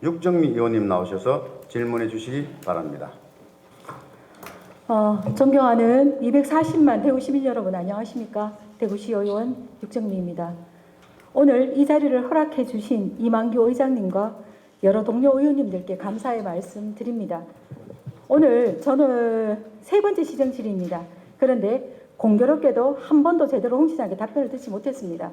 육정미 의원님 나오셔서 질문해 주시기 바랍니다. 존경하는 240만 대구 시민 여러분 안녕하십니까? 대구시 의원 육정미입니다. 오늘 이 자리를 허락해 주신 이만규 의장님과 여러 동료 의원님들께 감사의 말씀 드립니다. 오늘 저는 세 번째 시정 질의입니다. 그런데 공교롭게도 한 번도 제대로 홍 시장에게 답변을 듣지 못했습니다.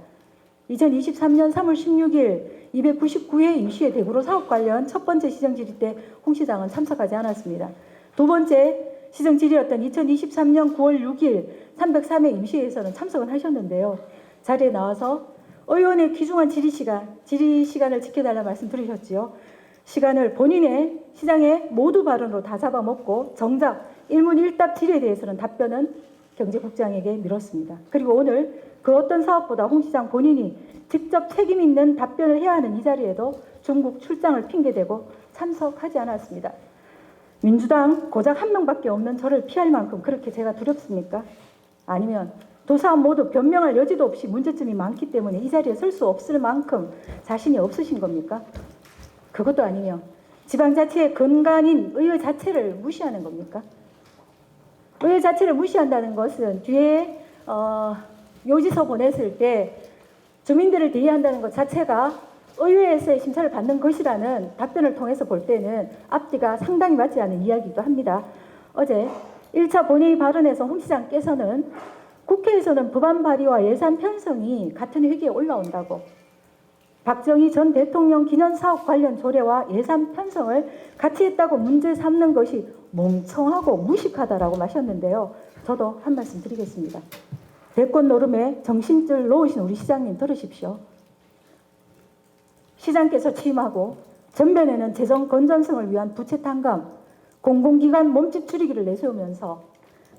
2023년 3월 16일 299회 임시회 대구로 사업 관련 첫 번째 시정 질의 때 홍 시장은 참석하지 않았습니다. 두 번째 시정 질의였던 2023년 9월 6일 303회 임시회에서는 참석은 하셨는데요. 자리에 나와서 의원의 귀중한 질의 시간을 지켜달라 말씀 드리셨지요. 시간을 본인의 시장의 모두 발언으로 다 잡아먹고 정작 일문일답 질의에 대해서는 답변은 경제국장에게 미뤘습니다. 그리고 오늘 그 어떤 사업보다 홍 시장 본인이 직접 책임 있는 답변을 해야 하는 이 자리에도 중국 출장을 핑계대고 참석하지 않았습니다. 민주당 고작 한 명밖에 없는 저를 피할 만큼 그렇게 제가 두렵습니까? 아니면 두 사람 모두 변명할 여지도 없이 문제점이 많기 때문에 이 자리에 설 수 없을 만큼 자신이 없으신 겁니까? 그것도 아니면 지방자치의 근간인 의회 자체를 무시하는 겁니까? 의회 자체를 무시한다는 것은 뒤에 요지서 보냈을 때 주민들을 대의한다는 것 자체가 의회에서의 심사를 받는 것이라는 답변을 통해서 볼 때는 앞뒤가 상당히 맞지 않는 이야기이기도 합니다. 어제 1차 본회의 발언에서 홍 시장께서는 국회에서는 법안 발의와 예산 편성이 같은 회기에 올라온다고, 박정희 전 대통령 기념사업 관련 조례와 예산 편성을 같이 했다고 문제 삼는 것이 멍청하고 무식하다라고 마셨는데요. 저도 한 말씀 드리겠습니다. 대권 노름에 정신줄 놓으신 우리 시장님 들으십시오. 시장께서 취임하고 전면에는 재정 건전성을 위한 부채 탕감, 공공기관 몸집 줄이기를 내세우면서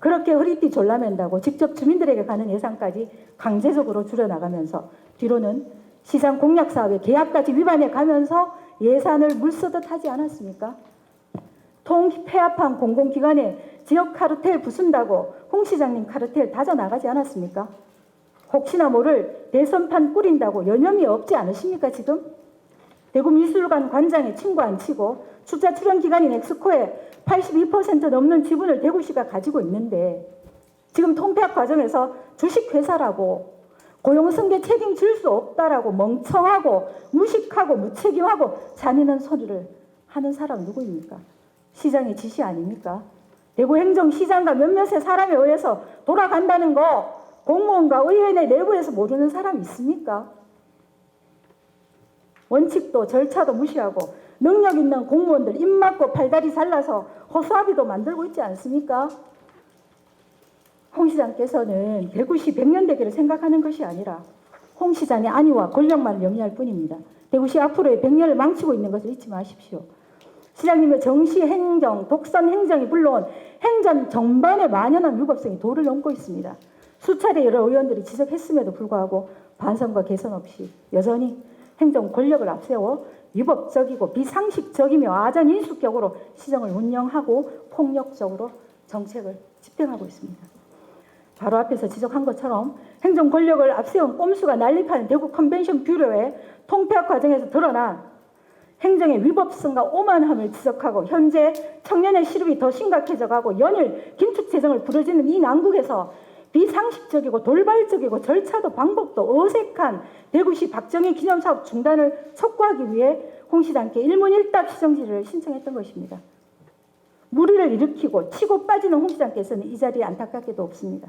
그렇게 허리띠 졸라맨다고 직접 주민들에게 가는 예산까지 강제적으로 줄여나가면서 뒤로는 시장 공약 사업의 계약까지 위반해 가면서 예산을 물쓰듯 하지 않았습니까? 통폐합한 공공기관에 지역 카르텔 부순다고 홍 시장님 카르텔 다져나가지 않았습니까? 혹시나 모를 대선판 꾸린다고 여념이 없지 않으십니까 지금? 대구미술관 관장에 친구 안 치고 투자 출연 기관인 엑스코의 82% 넘는 지분을 대구시가 가지고 있는데 지금 통폐합 과정에서 주식회사라고 고용승계 책임질 수 없다라고 멍청하고 무식하고 무책임하고 잔인한 소리를 하는 사람 누구입니까? 시장의 지시 아닙니까? 대구행정시장과 몇몇의 사람에 의해서 돌아간다는 거 공무원과 의회 내부에서 모르는 사람 있습니까? 원칙도 절차도 무시하고 능력 있는 공무원들 입 막고 팔다리 잘라서 허수아비도 만들고 있지 않습니까? 홍 시장께서는 대구시 백년대계를 생각하는 것이 아니라 홍 시장의 안위와 권력만을 영위할 뿐입니다. 대구시 앞으로의 100년을 망치고 있는 것을 잊지 마십시오. 시장님의 정시 행정, 독선 행정이 불러온 행정 전반의 만연한 위법성이 도를 넘고 있습니다. 수차례 여러 의원들이 지적했음에도 불구하고 반성과 개선 없이 여전히 행정 권력을 앞세워 위법적이고 비상식적이며 아전인수격으로 시정을 운영하고 폭력적으로 정책을 집행하고 있습니다. 바로 앞에서 지적한 것처럼 행정 권력을 앞세운 꼼수가 난립하는 대구 컨벤션 뷰로의 통폐합 과정에서 드러난 행정의 위법성과 오만함을 지적하고 현재 청년의 시름이 더 심각해져가고 연일 긴축 재정을 부르짖는 이 난국에서 비상식적이고 돌발적이고 절차도 방법도 어색한 대구시 박정희 기념사업 중단을 촉구하기 위해 홍 시장께 일문일답 시정질의를 신청했던 것입니다. 무리를 일으키고 치고 빠지는 홍 시장께서는 이 자리에 안타깝게도 없습니다.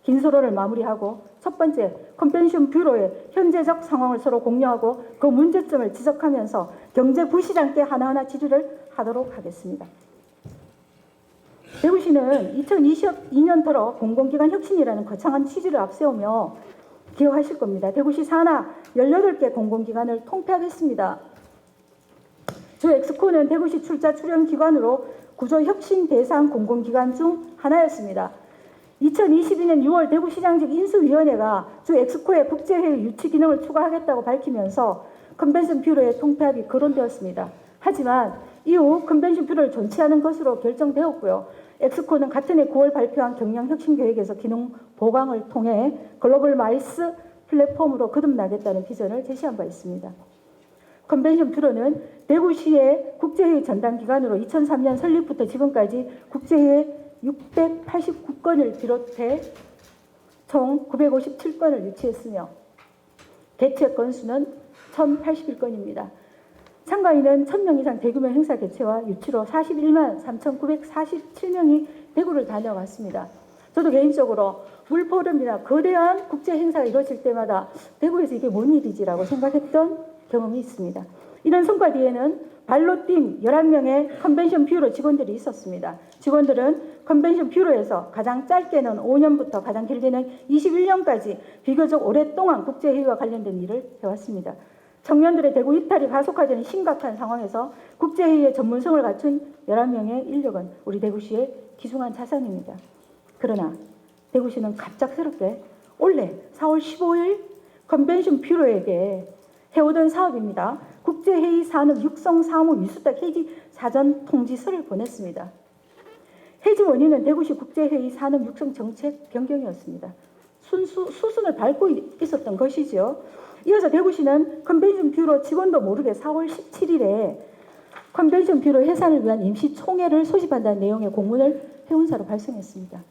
긴 서로를 마무리하고 첫 번째 컨벤션 뷰로의 현재적 상황을 서로 공유하고 그 문제점을 지적하면서 경제부시장께 하나하나 질의를 하도록 하겠습니다. 대구시는 2022년 들어 공공기관 혁신이라는 거창한 취지를 앞세우며 기억하실 겁니다. 대구시 산하 18개 공공기관을 통폐합했습니다. 주 엑스코는 대구시 출자 출연 기관으로 구조 혁신 대상 공공기관 중 하나였습니다. 2022년 6월 대구시장직 인수위원회가 주 엑스코의 국제회의 유치 기능을 추가하겠다고 밝히면서 컨벤션 뷰로의 통폐합이 거론되었습니다. 하지만 이후 컨벤션 뷰로를 존치하는 것으로 결정되었고요. 엑스코는 같은 해 9월 발표한 경영혁신계획에서 기능 보강을 통해 글로벌 마이스 플랫폼으로 거듭나겠다는 비전을 제시한 바 있습니다. 컨벤션 뷰로는 대구시의 국제회의 전담기관으로 2003년 설립부터 지금까지 국제회의 689건을 비롯해 총 957건을 유치했으며 개최 건수는 1081건입니다. 참가인은 1000명 이상 대규모 행사 개최와 유치로 41만 3,947명이 대구를 다녀왔습니다. 저도 개인적으로 물포럼이나 거대한 국제 행사가 이루어질 때마다 대구에서 이게 뭔 일이지라고 생각했던 경험이 있습니다. 이런 성과 뒤에는 발로 뛴 11명의 컨벤션 뷰로 직원들이 있었습니다. 직원들은 컨벤션 뷰로에서 가장 짧게는 5년부터 가장 길게는 21년까지 비교적 오랫동안 국제회의와 관련된 일을 해왔습니다. 청년들의 대구 이탈이 가속화되는 심각한 상황에서 국제회의의 전문성을 갖춘 11명의 인력은 우리 대구시의 귀중한 자산입니다. 그러나 대구시는 갑작스럽게 올해 4월 15일 컨벤션 뷰로에게 해오던 사업입니다. 국제회의 산업 육성 사무 미수탁 해지 사전 통지서를 보냈습니다. 해지 원인은 대구시 국제회의 산업 육성 정책 변경이었습니다. 수순을 밟고 있었던 것이지요. 이어서 대구시는 컨벤션 뷰로 직원도 모르게 4월 17일에 컨벤션 뷰로 해산을 위한 임시 총회를 소집한다는 내용의 공문을 회원사로 발송했습니다.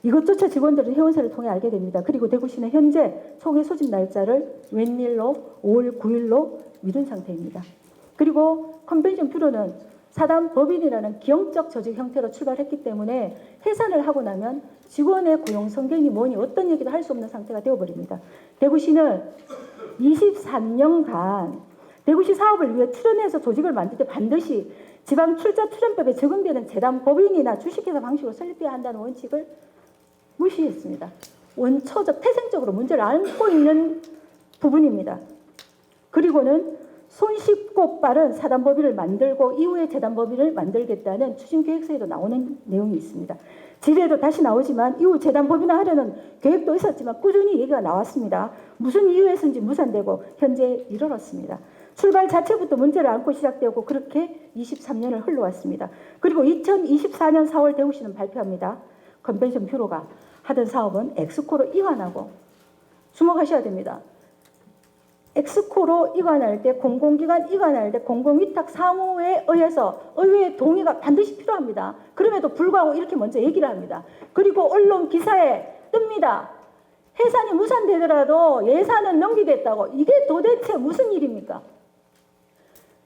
이것조차 직원들은 회원사를 통해 알게 됩니다. 그리고 대구시는 현재 총회 소집 날짜를 웬일로 5월 9일로 미룬 상태입니다. 그리고 컨벤션 뷰로는 사단 법인이라는 기형적 조직 형태로 출발했기 때문에 해산을 하고 나면 직원의 고용 성격이 뭐니 어떤 얘기도 할 수 없는 상태가 되어버립니다. 대구시는 23년간 대구시 사업을 위해 출연해서 조직을 만들 때 반드시 지방 출자 출연법에 적용되는 재단 법인이나 주식회사 방식으로 설립해야 한다는 원칙을 무시했습니다. 원초적 태생적으로 문제를 안고 있는 부분입니다. 그리고는 손쉽고 빠른 사단법인을 만들고 이후에 재단법인을 만들겠다는 추진계획서에도 나오는 내용이 있습니다. 질의에도 다시 나오지만 이후 재단법인을 하려는 계획도 있었지만 꾸준히 얘기가 나왔습니다. 무슨 이유에서인지 무산되고 현재 이르렀습니다. 출발 자체부터 문제를 안고 시작되었고 그렇게 23년을 흘러왔습니다. 그리고 2024년 4월 대구시는 발표합니다. 컨벤션 뷰로가 하던 사업은 엑스코로 이관하고 주목하셔야 됩니다. 엑스코로 이관할 때 공공기관 이관할 때 공공위탁 사무에 의해서 의회의 동의가 반드시 필요합니다. 그럼에도 불구하고 이렇게 먼저 얘기를 합니다. 그리고 언론 기사에 뜹니다. 해산이 무산되더라도 예산은 넘기겠다고. 이게 도대체 무슨 일입니까?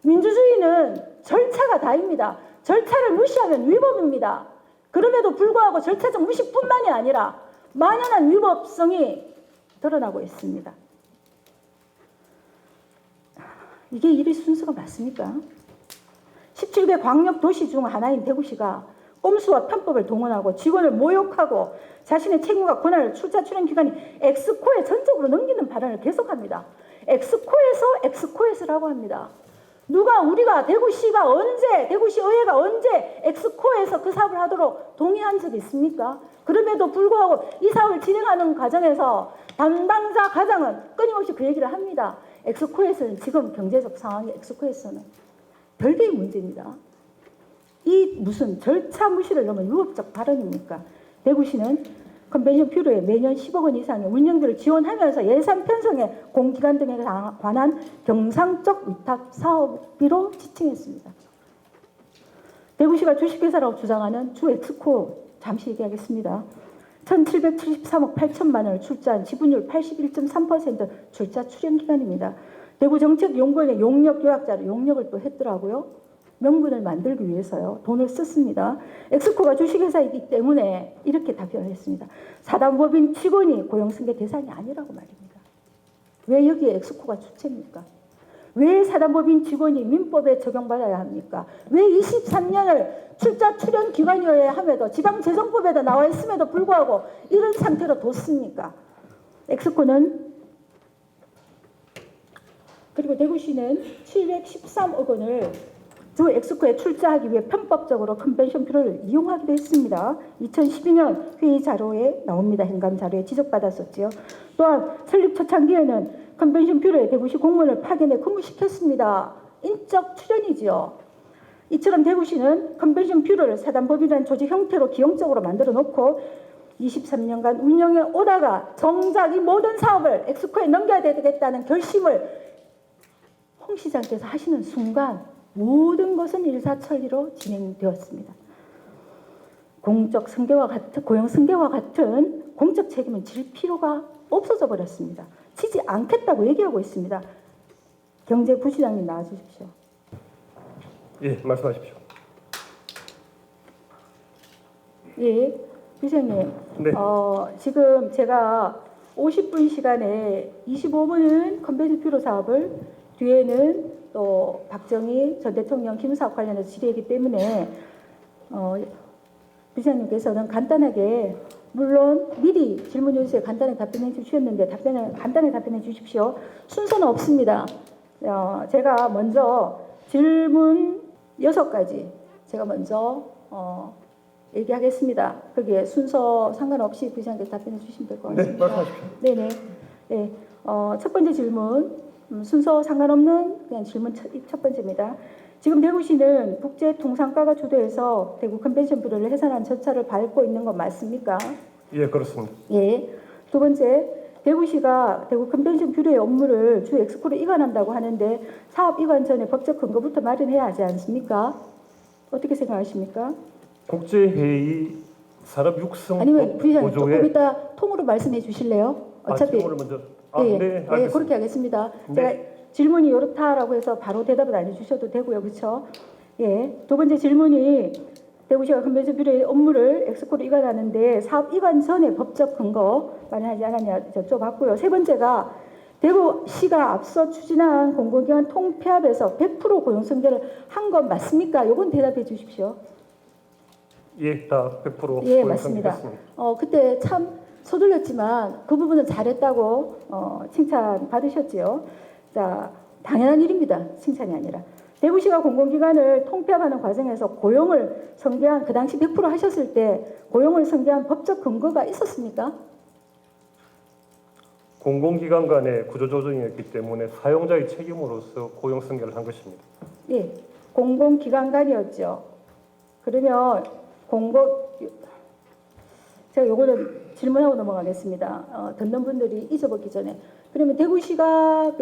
민주주의는 절차가 다입니다. 절차를 무시하면 위법입니다. 그럼에도 불구하고 절차적 무시뿐만이 아니라 만연한 위법성이 드러나고 있습니다. 이게 일의 순서가 맞습니까? 17개 광역도시 중 하나인 대구시가 꼼수와 편법을 동원하고 직원을 모욕하고 자신의 책임과 권한을 출자 출연 기관이 엑스코에 전적으로 넘기는 발언을 계속합니다. 엑스코에서라고 합니다. 우리가 대구시가 언제, 대구시 의회가 언제 엑스코에서 그 사업을 하도록 동의한 적이 있습니까? 그럼에도 불구하고 이 사업을 진행하는 과정에서 담당자 과장은 끊임없이 그 얘기를 합니다. 엑스코에서는 지금 경제적 상황이 엑스코에서는 별개의 문제입니다. 이 무슨 절차 무시를 넘은 위법적 발언입니까? 대구시는 컨벤션 뷰로에 매년 10억 원 이상의 운영비를 지원하면서 예산 편성에 공기관 등에 관한 경상적 위탁 사업비로 지칭했습니다. 대구시가 주식회사라고 주장하는 주 엑스코 잠시 얘기하겠습니다. 1,773억 8천만 원을 출자한 지분율 81.3% 출자 출연기관입니다. 대구정책연구원의 용역 요약자를 용역을 또 했더라고요. 명분을 만들기 위해서요. 돈을 썼습니다. 엑스코가 주식회사이기 때문에 이렇게 답변을 했습니다. 사단법인 직원이 고용승계 대상이 아니라고 말입니다. 왜 여기에 엑스코가 주체입니까? 왜 사단법인 직원이 민법에 적용받아야 합니까? 왜 23년을 출자 출연 기관이어야 함에도 지방재정법에도 나와 있음에도 불구하고 이런 상태로 뒀습니까? 엑스코는 그리고 대구시는 713억 원을 주 엑스코에 출자하기 위해 편법적으로 컨벤션 뷰로를 이용하기도 했습니다. 2012년 회의 자료에 나옵니다. 행감 자료에 지적받았었지요. 또한 설립 초창기에는 컨벤션 뷰로에 대구시 공무원을 파견해 근무시켰습니다. 인적 출연이지요. 이처럼 대구시는 컨벤션 뷰로를 사단법인이라는 조직 형태로 기형적으로 만들어 놓고 23년간 운영해 오다가 정작 이 모든 사업을 엑스코에 넘겨야 되겠다는 결심을 홍 시장께서 하시는 순간 모든 것은 일사천리로 진행되었습니다. 공적 승계와 같은 고용 승계와 같은 공적 책임은 질 필요가 없어져 버렸습니다. 지지 않겠다고 얘기하고 있습니다. 경제부시장님 나와주십시오. 예, 말씀하십시오. 예, 부시장님. 네. 지금 제가 50분 시간에 25분은 컨벤션 뷰로 사업을, 뒤에는 또 박정희 전 대통령 기무사업 관련해서 질의이기 때문에 부시장님께서는 간단하게, 물론 미리 질문 요지에 간단하게 답변해 주셨는데 간단하게 답변해 주십시오. 순서는 없습니다. 제가 먼저 질문 6가지 제가 먼저 얘기하겠습니다. 거기에 순서 상관없이 부시장께서 답변해 주시면 될 것 같습니다. 네, 말씀하십시오. 네네. 네. 첫 번째 질문, 순서 상관없는 그냥 질문 첫 번째입니다. 지금 대구시는 국제통상가가 주도해서 대구 컨벤션 뷰로를 해산한 절차를 밟고 있는 건 맞습니까? 예, 그렇습니다. 예. 두 번째, 대구시가 대구 컨벤션 뷰로의 업무를 주 엑스코로 이관한다고 하는데 사업 이관 전에 법적 근거부터 마련해야 하지 않습니까? 어떻게 생각하십니까? 국제회의 산업 육성 아니면 부시장님 조금 보조에 이따 통으로 말씀해 주실래요? 어차피 질문을 먼저 예, 네, 알겠습니다. 예, 그렇게 하겠습니다. 네. 제가 질문이 이렇다라고 해서 바로 대답을 안 해주셔도 되고요, 그렇죠? 예, 두 번째 질문이 대구시가 컨벤션 뷰로의 업무를 엑스코로 이관하는데 사업 이관 전에 법적 근거 마련하지 않았냐 여쭤봤고요. 세 번째가 대구시가 앞서 추진한 공공기관 통폐합에서 100% 고용 승계를 한 건 맞습니까? 요건 대답해 주십시오. 예, 다 100% 예, 고용 맞습니다. 승계했습니다. 그때 참 서둘렀지만 그 부분은 잘했다고 칭찬 받으셨지요. 자, 당연한 일입니다. 칭찬이 아니라. 대구시가 공공기관을 통폐합하는 과정에서 고용을 승계한, 그 당시 100% 하셨을 때 고용을 승계한 법적 근거가 있었습니까? 공공기관 간의 구조조정이었기 때문에 사용자의 책임으로서 고용 승계를 한 것입니다. 예, 공공기관 간이었죠. 그러면 제가 요거는 질문하고 넘어가겠습니다. 듣는 분들이 잊어버리기 전에. 그러면 대구시가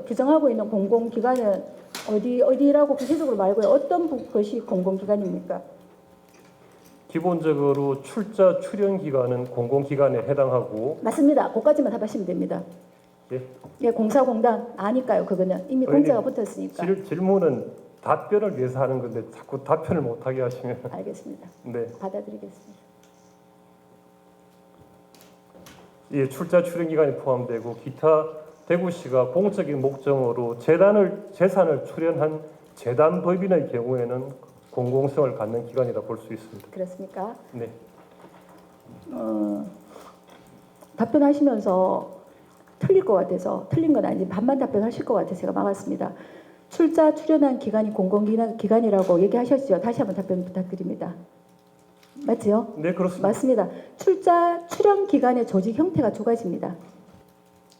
규정하고 있는 공공기관은 어디라고 구체적으로 말고요. 어떤 것이 공공기관입니까? 기본적으로 출자 출연 기간은 공공기관에 해당하고 맞습니다. 그까지만 답하시면 됩니다. 예. 예, 공사공단 아니까요. 그거는 이미 의원님, 공짜가 붙었으니까. 질문은 답변을 위해서 하는 건데 자꾸 답변을 못하게 하시면 알겠습니다. 네. 받아들이겠습니다. 예, 출자 출연 기간이 포함되고 기타 대구시가 공적인 목적으로 재산을 출연한 재단 법인의 경우에는 공공성을 갖는 기관이라 볼 수 있습니다. 그렇습니까? 네. 답변하시면서 틀릴 것 같아서, 틀린 건 아닌지 반만 답변하실 것 같아서 제가 막았습니다. 출자 출연한 기관이 공공기관이라고 얘기하셨죠? 다시 한번 답변 부탁드립니다. 맞지요? 네, 그렇습니다. 맞습니다. 출자 출연 기관의 조직 형태가 두 가지입니다.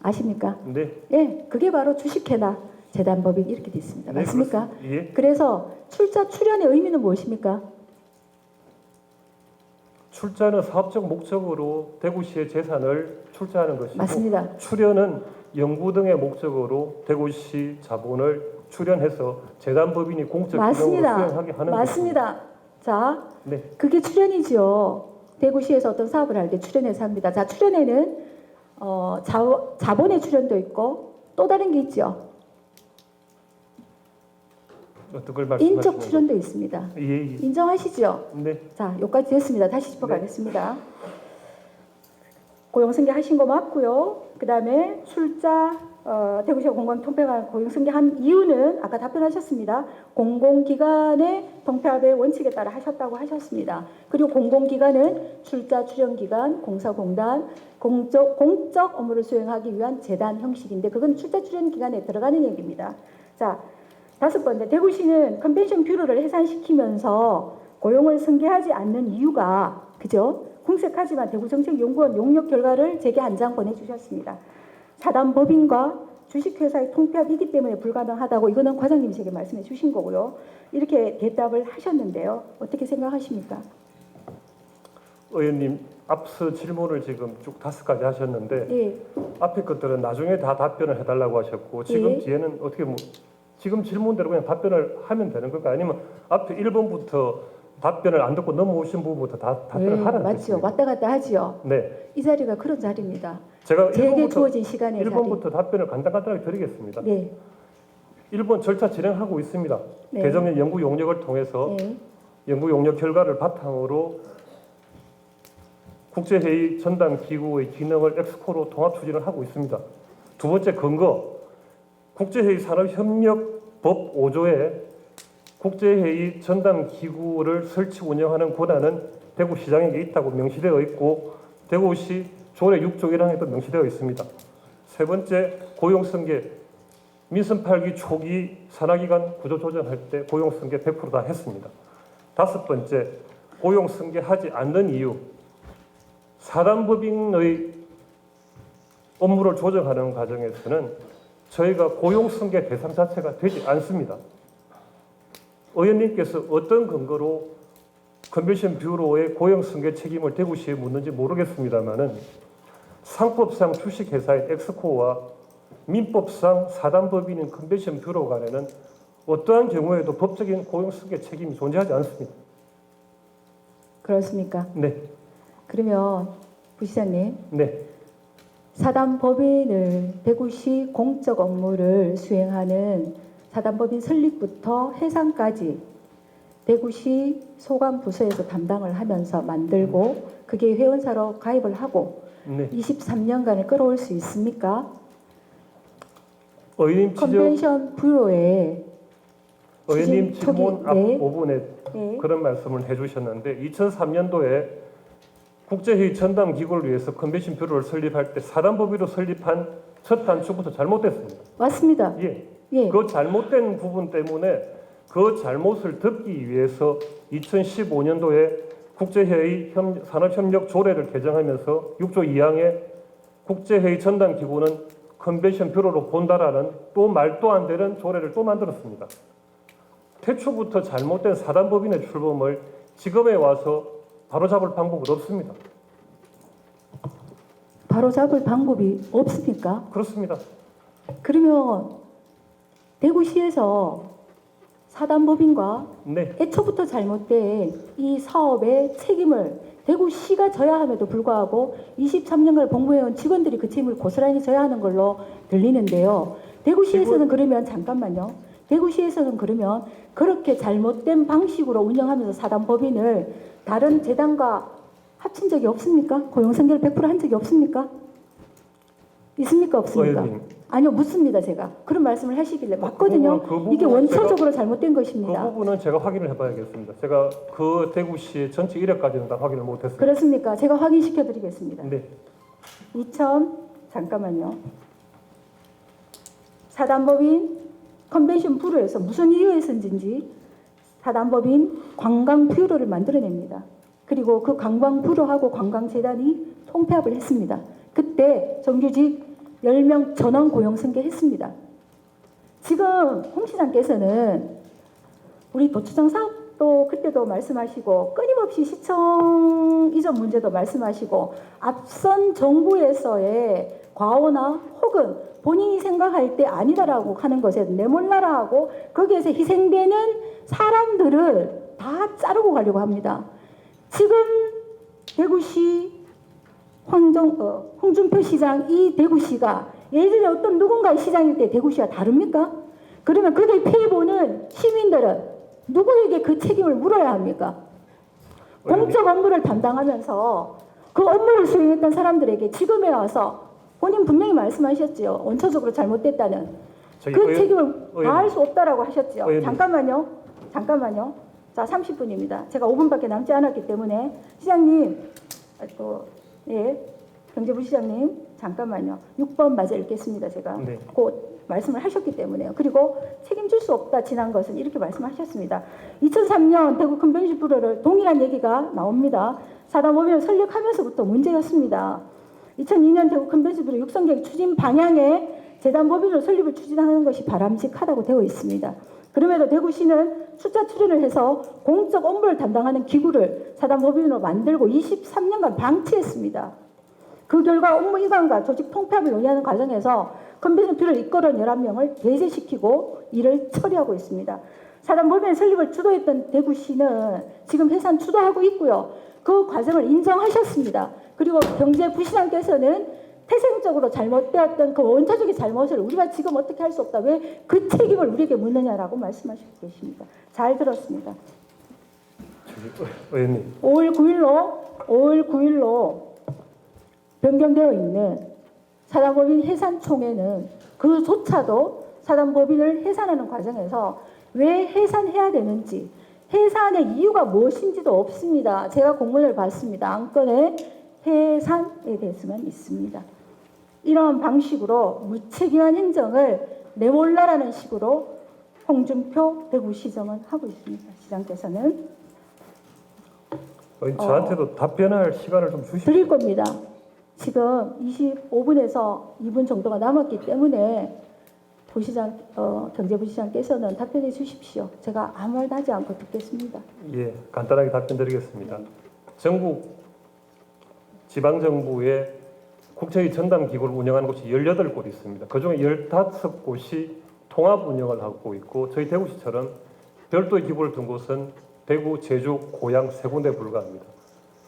아십니까? 네. 예, 그게 바로 주식회사, 재단법인 이렇게 돼 있습니다. 네, 맞습니까? 그렇습니다. 예. 그래서 출자 출연의 의미는 무엇입니까? 출자는 사업적 목적으로 대구시의 재산을 출자하는 것이고 맞습니다. 출연은 연구 등의 목적으로 대구시 자본을 출연해서 재단 법인이 공적 기능으로 맞습니다. 수행하게 하는 맞습니다. 자, 네. 그게 출연이죠. 대구시에서 어떤 사업을 할 때 출연해서 합니다. 자, 출연에는 자본의 출연도 있고 또 다른 게 있죠. 어떤 걸 말씀하시는 인적 출연도 있습니다. 예, 예. 인정하시죠? 네. 자, 여기까지 됐습니다. 다시 짚어가겠습니다. 고용승계 하신 거 맞고요. 그 다음에 출자, 대구시가 공공 통폐합 고용승계 한 이유는 아까 답변하셨습니다. 공공기관의 통폐합의 원칙에 따라 하셨다고 하셨습니다. 그리고 공공기관은 출자 출연기관, 공사공단, 공적 업무를 수행하기 위한 재단 형식인데 그건 출자 출연기관에 들어가는 얘기입니다. 자, 다섯 번째, 대구시는 컨벤션 뷰로를 해산시키면서 고용을 승계하지 않는 이유가, 그죠? 궁색하지만 대구정책연구원 용역 결과를 제게 한 장 보내주셨습니다. 사단법인과 주식회사의 통폐합이기 때문에 불가능하다고, 이거는 과장님이 제게 말씀해 주신 거고요. 이렇게 대답을 하셨는데요. 어떻게 생각하십니까? 의원님, 앞서 질문을 지금 쭉 5가지 하셨는데 예. 앞에 것들은 나중에 다 답변을 해달라고 하셨고 지금 예. 뒤에는 어떻게 지금 질문대로 그냥 답변을 하면 되는 건가? 아니면 앞에 1번부터 답변을 안 듣고 넘어오신 부분부터 다 답변을 네, 하라는 맞죠. 뜻입니다. 왔다 갔다 하지요. 네. 이 자리가 그런 자리입니다. 제가 제게 1번부터, 주어진 시간의 자리. 1번부터 답변을 간단하게 드리겠습니다. 네. 1번 절차 진행하고 있습니다. 네. 개정의 연구 용역을 통해서 네. 연구 용역 결과를 바탕으로 국제회의 전담 기구의 기능을 엑스코로 통합 추진을 하고 있습니다. 두 번째 근거, 국제회의 산업협력법 5조에 국제회의 전담 기구를 설치 운영하는 권한은 대구시장에게 있다고 명시되어 있고 대구시 조례 6조 1항에도 명시되어 있습니다. 세 번째, 고용승계 민선 8기 초기 산하기관 구조 조정할 때 고용승계 100% 다 했습니다. 다섯 번째, 고용승계하지 않는 이유, 사단법인의 업무를 조정하는 과정에서는 저희가 고용승계 대상 자체가 되지 않습니다. 의원님께서 어떤 근거로 컨벤션 뷰로의 고용승계 책임을 대구시에 묻는지 모르겠습니다만은 상법상 주식회사인 엑스코와 민법상 사단법인인 컨벤션 뷰로 간에는 어떠한 경우에도 법적인 고용승계 책임이 존재하지 않습니다. 그렇습니까? 네, 그러면 부시장님, 네, 사단법인을 대구시 공적 업무를 수행하는 사단법인 설립부터 해상까지 대구시 소관부서에서 담당을 하면서 만들고 그게 회원사로 가입을 하고 네. 23년간을 끌어올 수 있습니까? 의원님 지적, 컨벤션 뷰로에 의원님 지금 질문 저기, 앞 네. 5분에 네. 그런 말씀을 해주셨는데 2003년도에 국제회의 전담 기구를 위해서 컨벤션 뷰로를 설립할 때 사단법인으로 설립한 첫 단추부터 잘못됐습니다. 맞습니다. 예. 예. 그 잘못된 부분 때문에 그 잘못을 덮기 위해서 2015년도에 국제회의 산업협력 조례를 개정하면서 6조 2항에 국제회의 전담 기구는 컨벤션 뷰로로 본다라는 또 말도 안 되는 조례를 또 만들었습니다. 태초부터 잘못된 사단법인의 출범을 지금에 와서 바로잡을 방법은 없습니다. 바로잡을 방법이 없습니까? 그렇습니다. 그러면 대구시에서 사단법인과 네, 애초부터 잘못된 이 사업의 책임을 대구시가 져야 함에도 불구하고 23년간 복무해온 직원들이 그 책임을 고스란히 져야 하는 걸로 들리는데요. 대구시에서는 그러면 잠깐만요. 대구시에서는 그러면 그렇게 잘못된 방식으로 운영하면서 사단법인을 다른 재단과 합친 적이 없습니까? 고용승계를 100% 한 적이 없습니까? 있습니까? 없습니까? 의원님. 아니요, 묻습니다, 제가. 그런 말씀을 하시길래 맞거든요. 그 부분은 이게 원초적으로 잘못된 것입니다. 그 부분은 제가 확인을 해봐야겠습니다. 제가 그 대구시의 전체 이력까지는 다 확인을 못했습니다. 그렇습니까? 제가 확인시켜 드리겠습니다. 네, 잠깐만요. 사단법인 컨벤션 뷰로에서 무슨 이유에서인지 사단법인 관광 뷰로를 만들어냅니다. 그리고 그 관광 뷰로하고 관광재단이 통폐합을 했습니다. 그때 정규직 10명 전원 고용 승계했습니다. 지금 홍 시장께서는 우리 도초장 사업도 그때도 말씀하시고 끊임없이 시청 이전 문제도 말씀하시고 앞선 정부에서의 과오나 혹은 본인이 생각할 때 아니다라고 하는 것에 내몰라라 하고 거기에서 희생되는 사람들을 다 자르고 가려고 합니다. 지금 대구시 홍준표 시장 이 대구시가 예전에 어떤 누군가의 시장일 때 대구시와 다릅니까? 그러면 그들 피해 보는 시민들은 누구에게 그 책임을 물어야 합니까? 공적 업무를 담당하면서 그 업무를 수행했던 사람들에게 지금에 와서 본인 분명히 말씀하셨지요. 원초적으로 잘못됐다는 그 책임을 다할 수 없다라고 하셨지요. 잠깐만요. 자, 30분입니다. 제가 5분밖에 남지 않았기 때문에 시장님, 경제부 시장님 잠깐만요. 6번 마저 읽겠습니다. 제가 네. 곧 말씀을 하셨기 때문에요. 그리고 책임질 수 없다 지난 것은 이렇게 말씀하셨습니다. 2003년 대구 컨벤션 뷰로를 동일한 얘기가 나옵니다. 사단법인을 설립하면서부터 문제였습니다. 2002년 대구 컨벤션 뷰로 육성계획 추진 방향에 재단법인으로 설립을 추진하는 것이 바람직하다고 되어 있습니다. 그럼에도 대구시는 숫자 추리를 해서 공적 업무를 담당하는 기구를 사단법인으로 만들고 23년간 방치했습니다. 그 결과 업무 이관과 조직 통폐합을 논의하는 과정에서 컨벤션 뷰를 이끌어온 11명을 배제시키고 일을 처리하고 있습니다. 사단법인 설립을 주도했던 대구시는 지금 해산 주도하고 있고요. 그 과정을 인정하셨습니다. 그리고 경제부시장께서는 태생적으로 잘못되었던 그 원초적인 잘못을 우리가 지금 어떻게 할 수 없다. 왜 그 책임을 우리에게 묻느냐라고 말씀하시고 계십니다. 잘 들었습니다. 의원님. 5월 9일로 변경되어 있는 사단법인 해산총회는 그조차도 사단법인을 해산하는 과정에서 왜 해산해야 되는지 해산의 이유가 무엇인지도 없습니다. 제가 공문을 받습니다. 안건에 해산에 대해서만 있습니다. 이러한 방식으로 무책임한 행정을 내몰라라는 식으로 홍준표 대구시정은 하고 있습니다. 시장께서는 저한테도 답변할 시간을 좀 주시죠. 드릴 겁니다. 지금 25분에서 2분 정도가 남았기 때문에 부시장, 경제부시장께서는 답변해 주십시오. 제가 아무 말도 하지 않고 듣겠습니다. 예, 간단하게 답변드리겠습니다. 전국 지방정부의 국제의 전담기구를 운영하는 곳이 18곳 있습니다. 그중에 15곳이 통합 운영을 하고 있고 저희 대구시처럼 별도의 기구를 둔 곳은 대구, 제주, 고양 3군데에 불과합니다.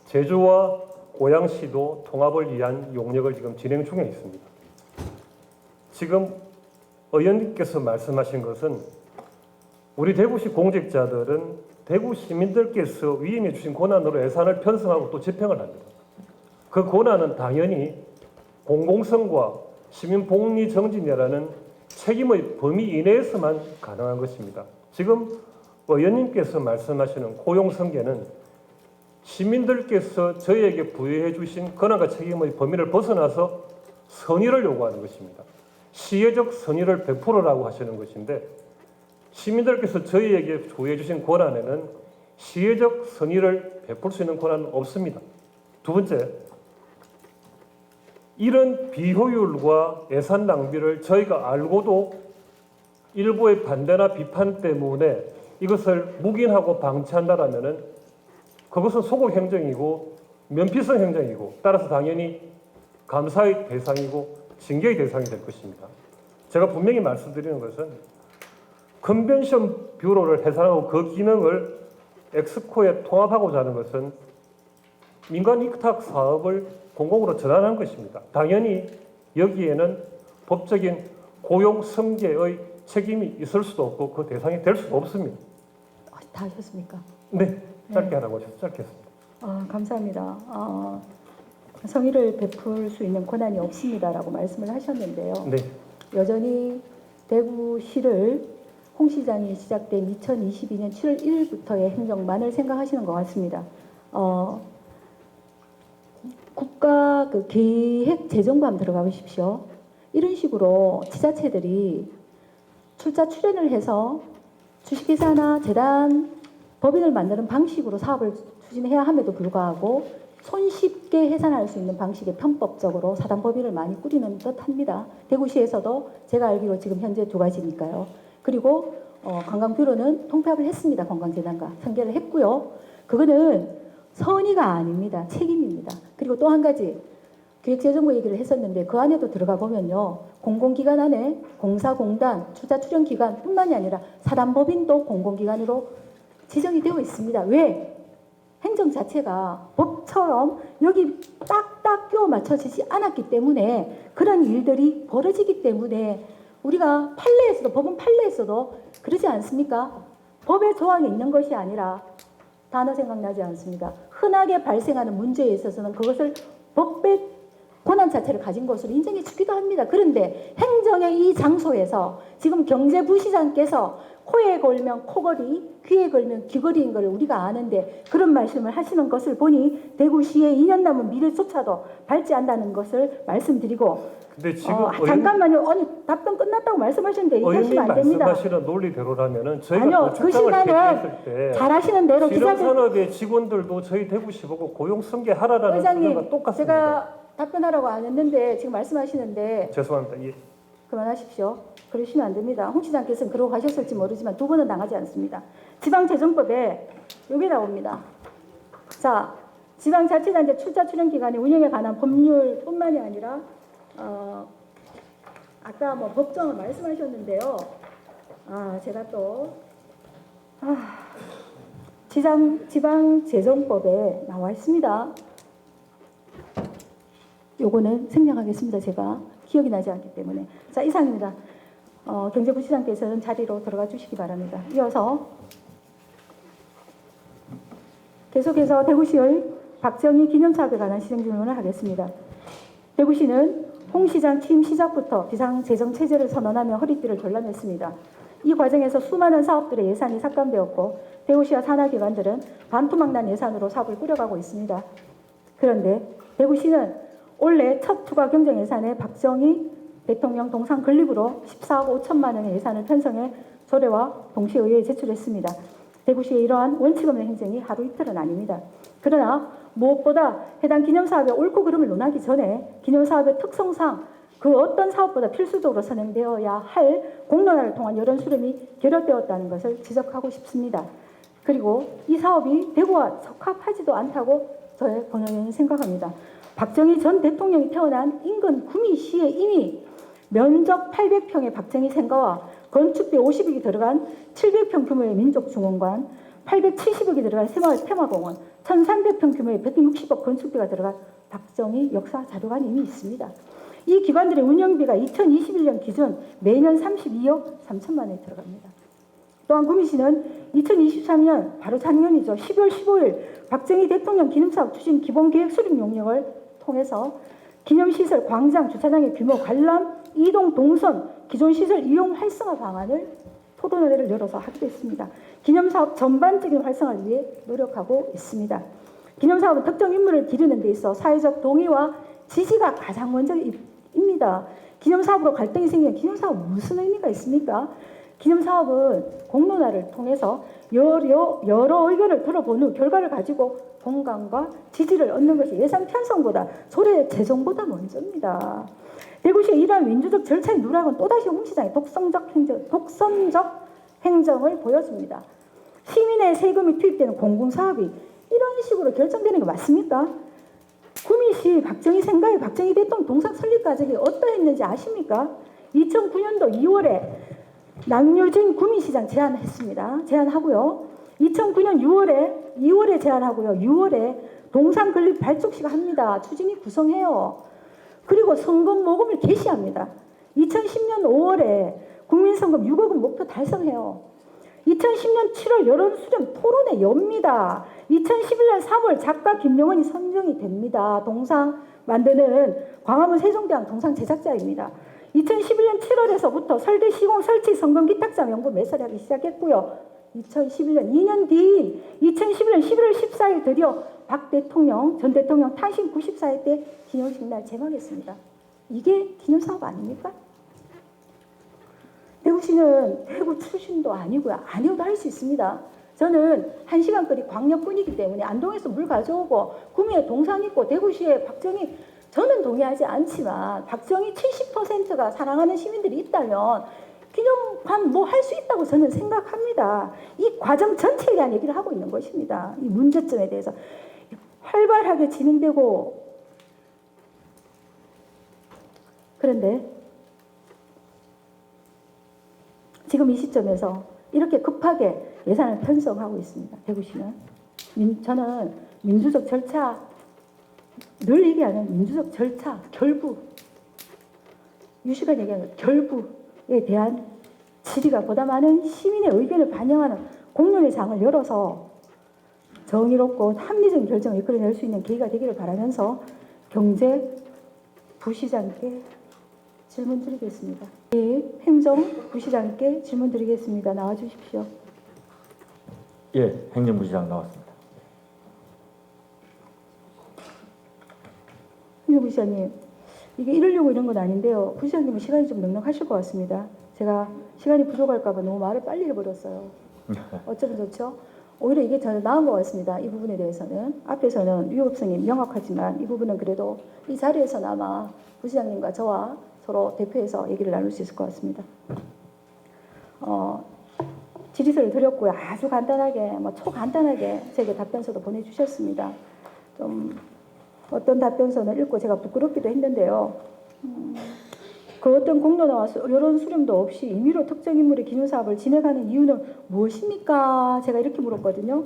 제주와 고양시도 통합을 위한 용역을 지금 진행 중에 있습니다. 지금 의원님께서 말씀하신 것은 우리 대구시 공직자들은 대구 시민들께서 위임해 주신 권한으로 예산을 편성하고 또 집행을 합니다. 그 권한은 당연히 공공성과 시민복리 정진이라는 책임의 범위 이내에서만 가능한 것입니다. 지금 의원님께서 말씀하시는 고용성계는 시민들께서 저희에게 부여해 주신 권한과 책임의 범위를 벗어나서 선의를 요구하는 것입니다. 시혜적 선의를 베풀으라고 하시는 것인데 시민들께서 저희에게 부여해 주신 권한에는 시혜적 선의를 베풀 수 있는 권한은 없습니다. 두 번째, 이런 비효율과 예산 낭비를 저희가 알고도 일부의 반대나 비판 때문에 이것을 묵인하고 방치한다라면은 그것은 소극 행정이고 면피성 행정이고 따라서 당연히 감사의 대상이고 징계의 대상이 될 것입니다. 제가 분명히 말씀드리는 것은 컨벤션 뷰로를 해산하고 그 기능을 엑스코에 통합하고자 하는 것은 민간 위탁 사업을 공공으로 전환한 것입니다. 당연히 여기에는 법적인 고용 승계의 책임이 있을 수도 없고 그 대상이 될 수도 없습니다. 다 하셨습니까? 네, 짧게 하라고 하셔서 짧게 했습니다. 감사합니다. 성의를 베풀 수 있는 권한이 없습니다라고 말씀을 하셨는데요. 네. 여전히 대구시를 홍 시장이 시작된 2022년 7월 1일부터의 행정만을 생각하시는 것 같습니다. 국가 그 계획 재정부 한번 들어가 보십시오. 이런 식으로 지자체들이 출자 출연을 해서 주식회사나 재단 법인을 만드는 방식으로 사업을 추진해야 함에도 불구하고 손쉽게 해산할 수 있는 방식의 편법적으로 사단법인을 많이 꾸리는 듯합니다. 대구시에서도 제가 알기로 지금 현재 2가지니까요. 그리고 관광뷰로는 통폐합을 했습니다. 관광재단과 선계를 했고요. 그거는 선의가 아닙니다. 책임입니다. 그리고 또 한 가지 기획재정부 얘기를 했었는데 그 안에도 들어가 보면요. 공공기관 안에 공사공단, 투자 출연 기관뿐만이 아니라 사단법인도 공공기관으로 지정이 되어 있습니다. 왜? 행정 자체가 법처럼 여기 딱딱 끼워 맞춰지지 않았기 때문에 그런 일들이 벌어지기 때문에 우리가 판례에서도 법은 판례에서도 그러지 않습니까? 법의 조항에 있는 것이 아니라 단어 생각나지 않습니다. 흔하게 발생하는 문제에 있어서는 그것을 법의 권한 자체를 가진 것으로 인정해 주기도 합니다. 그런데 행정의 이 장소에서 지금 경제부시장께서 코에 걸면 코걸이, 귀에 걸면 귀걸이인 걸 우리가 아는데 그런 말씀을 하시는 것을 보니 대구시의 2년 남은 미래조차도 밟지 않는다는 것을 말씀드리고 근데 지금 잠깐만요. 아니 답변 끝났다고 말씀하셨는데 얘기하시면 안 됩니다. 말씀하시는 논리대로라면은 저희가 아니요. 그 시간은 때 잘하시는 대로 실업산업의 직원들도 저희 대구시 보고 고용 승계하라라는 의장님 똑같습니다. 제가 답변하라고 안 했는데 지금 말씀하시는데 죄송합니다. 예. 그만하십시오. 그러시면 안 됩니다. 홍 시장께서는 그러고 가셨을지 모르지만 두 번은 당하지 않습니다. 지방재정법에 여기 나옵니다. 자, 지방자치단체 출자 출연 기관의 운영에 관한 법률뿐만이 아니라 아까 뭐 법정을 말씀하셨는데요. 제가 또 지방재정법에 나와 있습니다. 요거는 생략하겠습니다. 제가 기억이 나지 않기 때문에. 자, 이상입니다. 경제부시장께서는 자리로 들어가 주시기 바랍니다. 이어서 계속해서 대구시의 박정희 기념사업에 관한 시정질문을 하겠습니다. 대구시는 홍 시장 취임 시작부터 비상재정체제를 선언하며 허리띠를 졸라맸습니다. 이 과정에서 수많은 사업들의 예산이 삭감되었고 대구시와 산하기관들은 반토막난 예산으로 사업을 꾸려가고 있습니다. 그런데 대구시는 올해 첫 투과 경정 예산에 박정희 대통령 동상 건립으로 14억 5천만 원의 예산을 편성해 조례와 동시에 의회에 제출했습니다. 대구시의 이러한 원칙 없는 행정이 하루 이틀은 아닙니다. 그러나 무엇보다 해당 기념사업의 옳고 그름을 논하기 전에 기념사업의 특성상 그 어떤 사업보다 필수적으로 선행되어야 할 공론화를 통한 여론 수렴이 결여되었다는 것을 지적하고 싶습니다. 그리고 이 사업이 대구와 적합하지도 않다고 저의 본연은 생각합니다. 박정희 전 대통령이 태어난 인근 구미시에 이미 면적 800평의 박정희 생가와 건축비 50억이 들어간 700평 규모의 민족중원관, 870억이 들어간 새마을 테마공원, 1300평 규모의 160억 건축비가 들어간 박정희 역사자료관이 이미 있습니다. 이 기관들의 운영비가 2021년 기준 매년 32억 3천만 원이 들어갑니다. 또한 구미시는 2023년 바로 작년이죠. 12월 15일 박정희 대통령 기념사업 추진 기본계획 수립 용역을 통해서 기념시설, 광장, 주차장의 규모, 관람, 이동, 동선, 기존 시설 이용 활성화 방안을 토론회를 열어서 하기도 했습니다. 기념사업 전반적인 활성화를 위해 노력하고 있습니다. 기념사업은 특정 인물을 기르는 데 있어 사회적 동의와 지지가 가장 먼저입니다. 기념사업으로 갈등이 생기면 기념사업 무슨 의미가 있습니까? 기념사업은 공론화를 통해서 여러 의견을 들어본 후 결과를 가지고 공감과 지지를 얻는 것이 예산 편성보다 조례 제정보다 먼저입니다. 대구시의 이러한 민주적 절차의 누락은 또다시 홍 시장의 독선적 행정을 보여줍니다. 시민의 세금이 투입되는 공공사업이 이런 식으로 결정되는 게 맞습니까? 구미시 박정희 생가의 박정희 대통령 동상 설립 과정이 어떠했는지 아십니까? 2009년도 2월에 남유진 구미시장 제안하고요. 2009년 2월에 제안하고요. 6월에 동상 건립 발족식을 합니다. 추진위 구성해요. 그리고 성금 모금을 개시합니다. 2010년 5월에 국민성금 6억 원 목표 달성해요. 2010년 7월 여론수렴 토론회 엽니다. 2011년 3월 작가 김영원이 선정이 됩니다. 동상 만드는 광화문 세종대왕 동상 제작자입니다. 2011년 7월에서부터 설대 시공 설치 성금 기탁자 명부 매설하기 시작했고요. 2011년 2년 뒤인 2011년 11월 14일 드디어 전 대통령 탄신 94일 때 기념식 날 제망했습니다. 이게 기념사업 아닙니까? 대구시는 대구 출신도 아니고요. 아니어도 할 수 있습니다. 저는 1시간 거리 광역군이기 때문에 안동에서 물 가져오고 구미에 동상 있고 대구시에 박정희 저는 동의하지 않지만 박정희 70%가 사랑하는 시민들이 있다면 기념관 뭐 할 수 있다고 저는 생각합니다. 이 과정 전체에 대한 얘기를 하고 있는 것입니다. 이 문제점에 대해서 활발하게 진행되고 그런데 지금 이 시점에서 이렇게 급하게 예산을 편성하고 있습니다. 대구시는. 저는 민주적 절차 늘 얘기하는 민주적 절차 결부 유시가 얘기하는 결부에 대한 질의가 보다 많은 시민의 의견을 반영하는 공론의 장을 열어서 정의롭고 합리적인 결정을 이끌어낼 수 있는 계기가 되기를 바라면서 경제부시장께 질문 드리겠습니다. 행정부시장께 질문 드리겠습니다. 나와 주십시오. 예, 행정부시장 나왔습니다. 행정부시장님, 이게 이러려고 이런 건 아닌데요. 부시장님은 시간이 좀 넉넉하실 것 같습니다. 제가 시간이 부족할까 봐 너무 말을 빨리 해버렸어요. 어쩌면 좋죠? 오히려 이게 더 나은 것 같습니다. 이 부분에 대해서는. 앞에서는 위법성이 명확하지만 이 부분은 그래도 이 자리에서나마 부시장님과 저와 서로 대표해서 얘기를 나눌 수 있을 것 같습니다. 질의서를 드렸고요. 아주 간단하게, 초간단하게 제게 답변서도 보내주셨습니다. 좀 어떤 답변서는 읽고 제가 부끄럽기도 했는데요. 그 어떤 공론화와 여론 수렴도 없이 임의로 특정 인물의 기념 사업을 진행하는 이유는 무엇입니까? 제가 이렇게 물었거든요.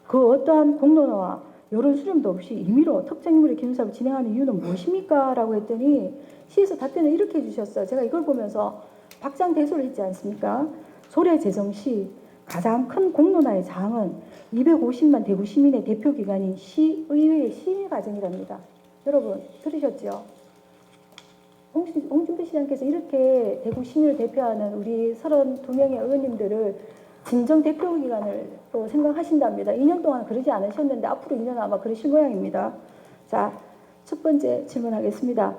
그 어떠한 공론화와 여론 수렴도 없이 임의로 특정 인물의 기념 사업을 진행하는 이유는 무엇입니까? 라고 했더니 시에서 답변을 이렇게 해주셨어요. 제가 이걸 보면서 박장대소를 했지 않습니까? 조례 제정 시 가장 큰 공론화의 장은 250만 대구 시민의 대표기관인 시의회의 심의 과정이랍니다. 여러분 들으셨죠? 홍준표 시장께서 이렇게 대구 시민을 대표하는 우리 32명의 의원님들을 진정 대표기관으로 생각하신답니다. 2년 동안 그러지 않으셨는데 앞으로 2년 아마 그러실 모양입니다. 자, 첫 번째 질문하겠습니다.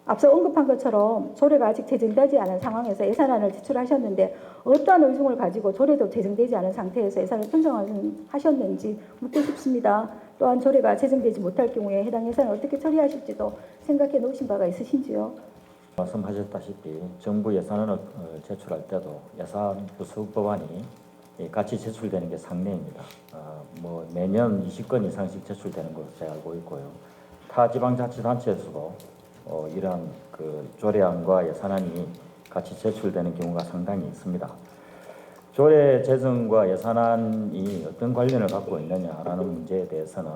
앞서 언급한 것처럼 조례가 아직 제정되지 않은 상황에서 예산안을 제출하셨는데 어떠한 의중을 가지고 조례도 제정되지 않은 상태에서 예산을 편성하셨는지 묻고 싶습니다. 또한 조례가 제정되지 못할 경우에 해당 예산을 어떻게 처리하실지도 생각해 놓으신 바가 있으신지요? 말씀하셨다시피 정부 예산안을 제출할 때도 예산 부수 법안이 같이 제출되는 게 상례입니다. 뭐 매년 20건 이상씩 제출되는 것으로 제가 알고 있고요. 타 지방자치단체에서도 이러한 그 조례안과 예산안이 같이 제출되는 경우가 상당히 있습니다. 조례 제정과 예산안이 어떤 관련을 갖고 있느냐라는 문제에 대해서는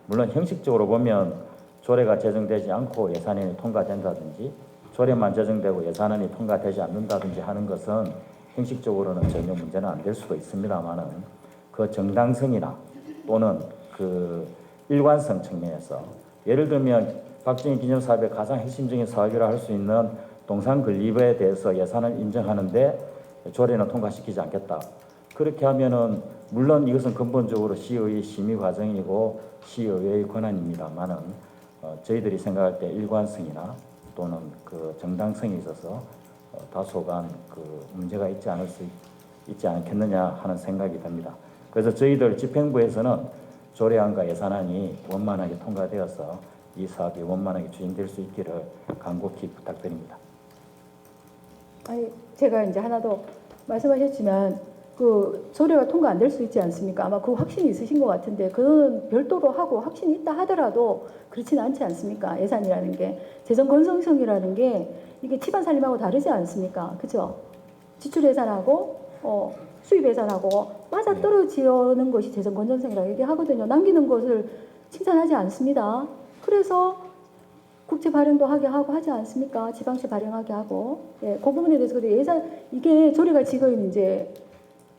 물론 형식적으로 보면 조례가 제정되지 않고 예산안이 통과된다든지 조례만 제정되고 예산안이 통과되지 않는다든지 하는 것은 형식적으로는 전혀 문제는 안 될 수도 있습니다만은 그 정당성이나 또는 그 일관성 측면에서 예를 들면 박정희 기념사업의 가장 핵심적인 사업이라 할 수 있는 동산 건립에 대해서 예산을 인정하는데 조례는 통과시키지 않겠다. 그렇게 하면은 물론 이것은 근본적으로 시의회 심의 과정이고 시의회의 권한입니다만은 저희들이 생각할 때 일관성이나 또는 그 정당성이 있어서 다소간 그 문제가 있지 않겠느냐 하는 생각이 듭니다. 그래서 저희들 집행부에서는 조례안과 예산안이 원만하게 통과되어서 이 사업이 원만하게 추진될 수 있기를 간곡히 부탁드립니다. 아니, 제가 이제 하나 더 말씀하셨지만 그 조례가 통과 안 될 수 있지 않습니까? 아마 그 확신이 있으신 것 같은데 그건 별도로 하고 확신이 있다 하더라도 그렇지는 않지 않습니까? 예산이라는 게 재정 건성성이라는 게 이게 집안 살림하고 다르지 않습니까? 그죠? 지출 예산하고 수입 예산하고 맞아 떨어지는 것이 재정 건전성이라고 얘기하거든요. 남기는 것을 칭찬하지 않습니다. 그래서 국채 발행도 하게 하고 하지 않습니까? 지방채 발행하게 하고. 예, 그 부분에 대해서 예산, 이게 조례가 지금 이제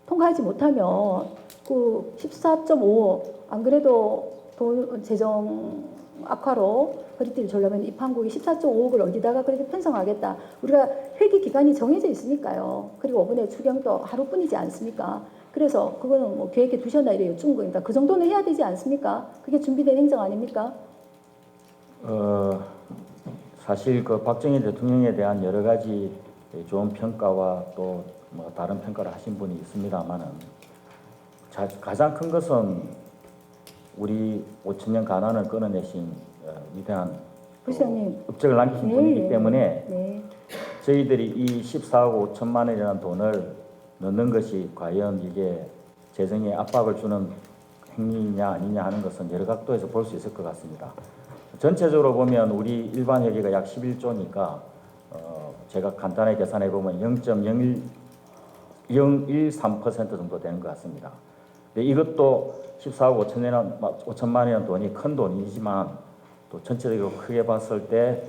통과하지 못하면 그 14.5, 안 그래도 재정 악화로 허리띠를 졸라면 입항국이 14.5억을 어디다가 그렇게 편성하겠다. 우리가 회기 기간이 정해져 있으니까요. 그리고 5분의 추경도 하루뿐이지 않습니까? 그래서 그거는 뭐 계획에 두셨나 이래 여쭈는 거니까 그 정도는 해야 되지 않습니까? 그게 준비된 행정 아닙니까? 사실 그 박정희 대통령에 대한 여러 가지 좋은 평가와 또 뭐 다른 평가를 하신 분이 있습니다만은 가장 큰 것은 우리 5천년 가난을 끊어내신 위대한 업적을 남기신 분이기 때문에 저희들이 이 14억 5천만 원이라는 돈을 넣는 것이 과연 이게 재정에 압박을 주는 행위냐 아니냐 하는 것은 여러 각도에서 볼 수 있을 것 같습니다. 전체적으로 보면 우리 일반 회계가 약 11조니까 제가 간단하게 계산해 보면 0.013% 정도 되는 것 같습니다. 근데 이것도 14억 5천만 원이라는 돈이 큰 돈이지만 또 전체적으로 크게 봤을 때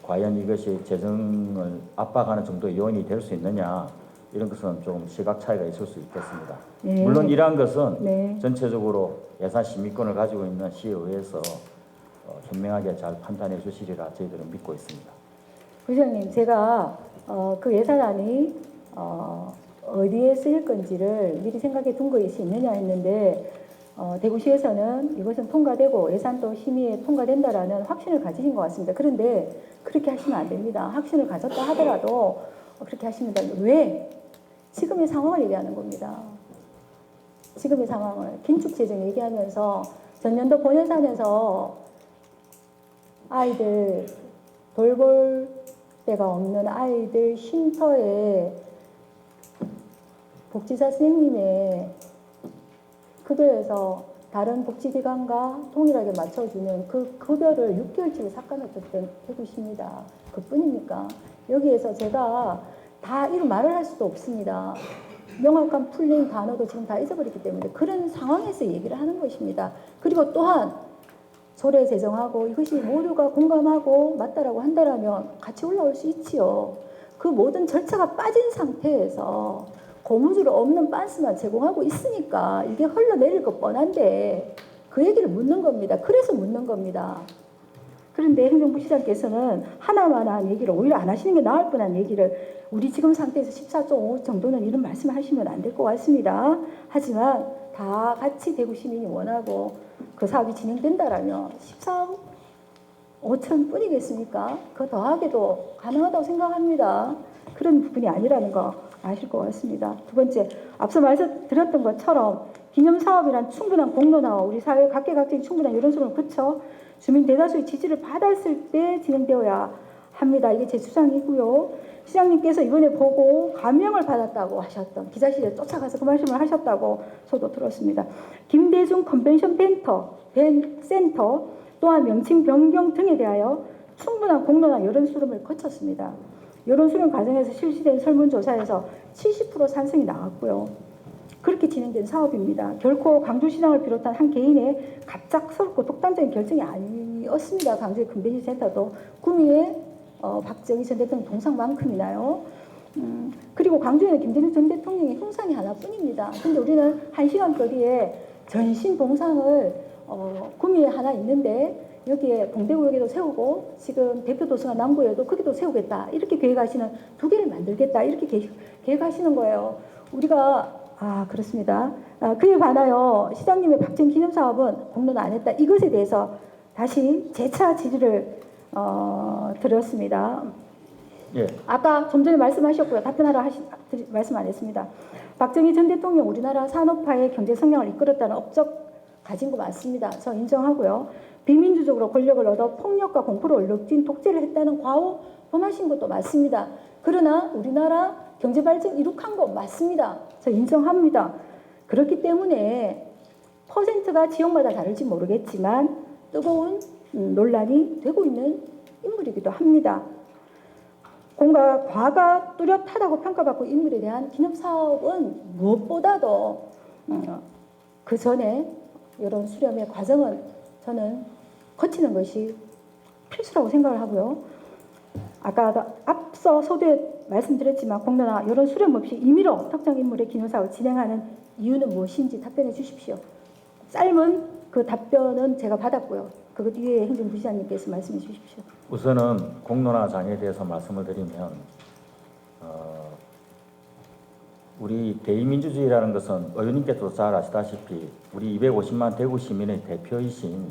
과연 이것이 재정을 압박하는 정도의 요인이 될 수 있느냐 이런 것은 좀 시각 차이가 있을 수 있겠습니다. 네. 물론 이러한 것은 전체적으로 예산 심의권을 가지고 있는 시의회에서 현명하게 잘 판단해 주시리라 저희들은 믿고 있습니다. 부시장님, 제가 그 예산안이 어디에 쓰일 건지를 미리 생각해 둔 것이 있느냐 했는데 대구시에서는 이것은 통과되고 예산도 심의에 통과된다라는 확신을 가지신 것 같습니다. 그런데 그렇게 하시면 안 됩니다. 확신을 가졌다 하더라도 그렇게 하시면 왜? 지금의 상황을 얘기하는 겁니다. 지금의 상황을 긴축재정 얘기하면서 전년도 본예산에서 아이들 돌볼 데가 없는 아이들 쉼터에 복지사 선생님의 급여에서 다른 복지기관과 동일하게 맞춰주는 그 급여를 6개월치로 삭감했던 대구시입니다. 그뿐입니까? 여기에서 제가 다 이런 말을 할 수도 없습니다. 명확한 풀린 단어도 지금 다 잊어버렸기 때문에 그런 상황에서 얘기를 하는 것입니다. 그리고 또한 조례 제정하고 이것이 모두가 공감하고 맞다라고 한다라면 같이 올라올 수 있지요. 그 모든 절차가 빠진 상태에서 고무줄 없는 빤스만 제공하고 있으니까 이게 흘러내릴 것 뻔한데 그 얘기를 묻는 겁니다. 그래서 묻는 겁니다. 그런데 행정부 시장께서는 하나만한 얘기를 오히려 안 하시는 게 나을 뻔한 얘기를 우리 지금 상태에서 14.5 정도는 이런 말씀을 하시면 안 될 것 같습니다. 하지만 다 같이 대구 시민이 원하고 그 사업이 진행된다라면 14억 5천 뿐이겠습니까? 그 더하게도 가능하다고 생각합니다. 그런 부분이 아니라는 거 아실 것 같습니다. 두 번째, 앞서 말씀드렸던 것처럼 기념사업이란 충분한 공론화와 우리 사회 각계각층이 충분한 여론수를 거쳐 주민 대다수의 지지를 받았을 때 진행되어야 합니다. 이게 제 주장이고요. 시장님께서 이번에 보고 감명을 받았다고 하셨던 기자실에 쫓아가서 그 말씀을 하셨다고 저도 들었습니다. 김대중 컨벤션 센터 또한 명칭 변경 등에 대하여 충분한 공론화 여론 수렴을 거쳤습니다. 여론 수렴 과정에서 실시된 설문조사에서 70% 찬성이 나왔고요. 그렇게 진행된 사업입니다. 결코 광주시장을 비롯한 한 개인의 갑작스럽고 독단적인 결정이 아니었습니다. 광주의 컨벤션 센터도 구미의 박정희 전 대통령 동상만큼이나요. 그리고 광주에는 김대중 전 대통령의 흉상이 하나뿐입니다. 근데 우리는 1시간 거리에 전신 동상을 구미에 하나 있는데 여기에 동대구역에도 세우고 지금 대표 도서관 남구에도 거기도 세우겠다 이렇게 계획하시는 2개를 만들겠다 이렇게 계획하시는 거예요. 우리가 그렇습니다. 그에 관하여 시장님의 박정희 기념사업은 공론화 안 했다. 이것에 대해서 다시 재차 질의를 드렸습니다. 예. 아까 좀 전에 말씀하셨고요. 답변하라 말씀 안 했습니다. 박정희 전 대통령 우리나라 산업화의 경제 성장을 이끌었다는 업적 가진 거 맞습니다. 저 인정하고요. 비민주적으로 권력을 얻어 폭력과 공포로 얼룩진 독재를 했다는 과오 범하신 것도 맞습니다. 그러나 우리나라 경제 발전 이룩한 거 맞습니다. 저 인정합니다. 그렇기 때문에 퍼센트가 지역마다 다를지 모르겠지만 뜨거운 논란이 되고 있는 인물이기도 합니다. 공과 과가 뚜렷하다고 평가받고 인물에 대한 기념사업은 무엇보다도 그 전에 여론 수렴의 과정은 저는 거치는 것이 필수라고 생각을 하고요. 아까 앞서 서두에 말씀드렸지만 공론화 여론 수렴 없이 임의로 특정 인물의 기념사업을 진행하는 이유는 무엇인지 답변해 주십시오. 짧은 그 답변은 제가 받았고요. 그것 위에 행정부 시장님께서 말씀해 주십시오. 우선은 공론화 장에 대해서 말씀을 드리면 우리 대의민주주의라는 것은 의원님께서도 잘 아시다시피 우리 250만 대구 시민의 대표이신